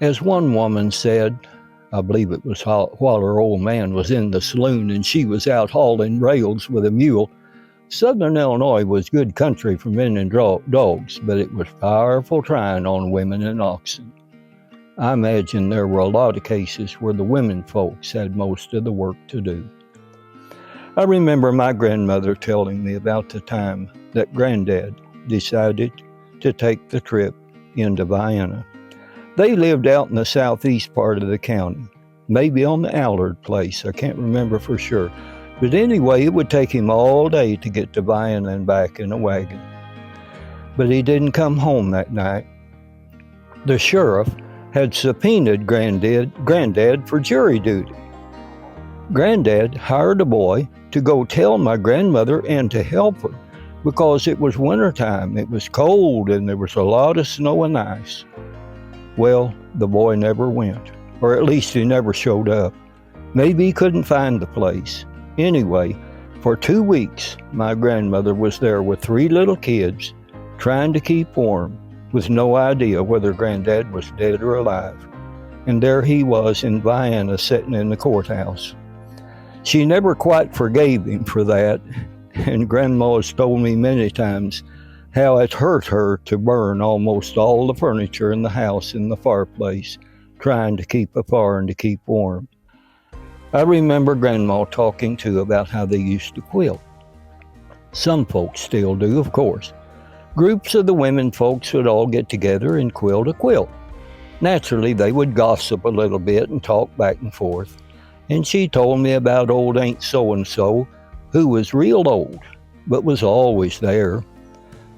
As one woman said, I believe it was while her old man was in the saloon and she was out hauling rails with a mule, Southern Illinois was good country for men and dogs, but it was powerful trying on women and oxen. I imagine there were a lot of cases where the women folks had most of the work to do. I remember my grandmother telling me about the time that Granddad decided to take the trip into Vienna. They lived out in the southeast part of the county, maybe on the Allard place, I can't remember for sure. But anyway, it would take him all day to get to Vienna and back in a wagon. But he didn't come home that night. The sheriff had subpoenaed Granddad for jury duty. Granddad hired a boy to go tell my grandmother and to help her because it was wintertime, it was cold, and there was a lot of snow and ice. Well, the boy never went, or at least he never showed up. Maybe he couldn't find the place. Anyway, for 2 weeks, my grandmother was there with 3 little kids, trying to keep warm, with no idea whether Granddad was dead or alive. And there he was in Vienna sitting in the courthouse. She never quite forgave him for that, and Grandma has told me many times how it hurt her to burn almost all the furniture in the house in the fireplace, trying to keep a fire and to keep warm. I remember Grandma talking too about how they used to quilt. Some folks still do, of course. Groups of the women folks would all get together and quilt a quilt. Naturally, they would gossip a little bit and talk back and forth. And she told me about old Aunt So-and-so, who was real old, but was always there.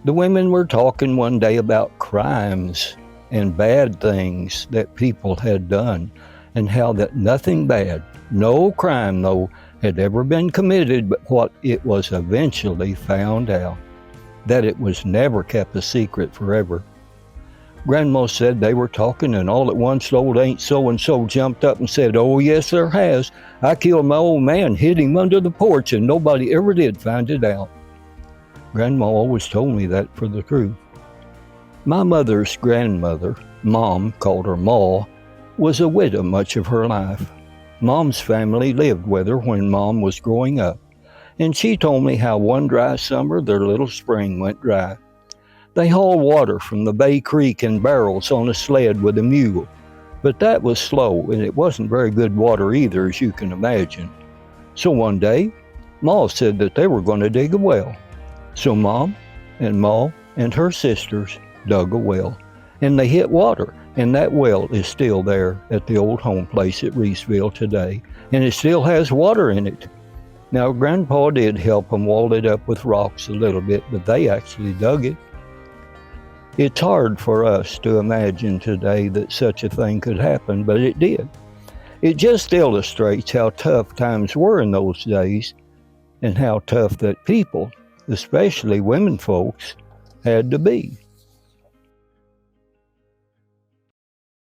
The women were talking one day about crimes and bad things that people had done, and how that nothing bad, no crime though, had ever been committed, but what it was eventually found out, that it was never kept a secret forever. Grandma said they were talking, and all at once old Aunt So-and-so jumped up and said, "Oh, yes, there has. I killed my old man, hid him under the porch, and nobody ever did find it out." Grandma always told me that for the truth. My mother's grandmother, Mom called her Ma, was a widow much of her life. Mom's family lived with her when Mom was growing up, and she told me how one dry summer their little spring went dry. They hauled water from the Bay Creek in barrels on a sled with a mule, but that was slow, and it wasn't very good water either, as you can imagine. So one day, Ma said that they were going to dig a well. So Mom and Ma and her sisters dug a well, and they hit water, and that well is still there at the old home place at Reeseville today, and it still has water in it. Now, Grandpa did help them wall it up with rocks a little bit, but they actually dug it. It's hard for us to imagine today that such a thing could happen, but it did. It just illustrates how tough times were in those days, and how tough that people, especially women folks, had to be.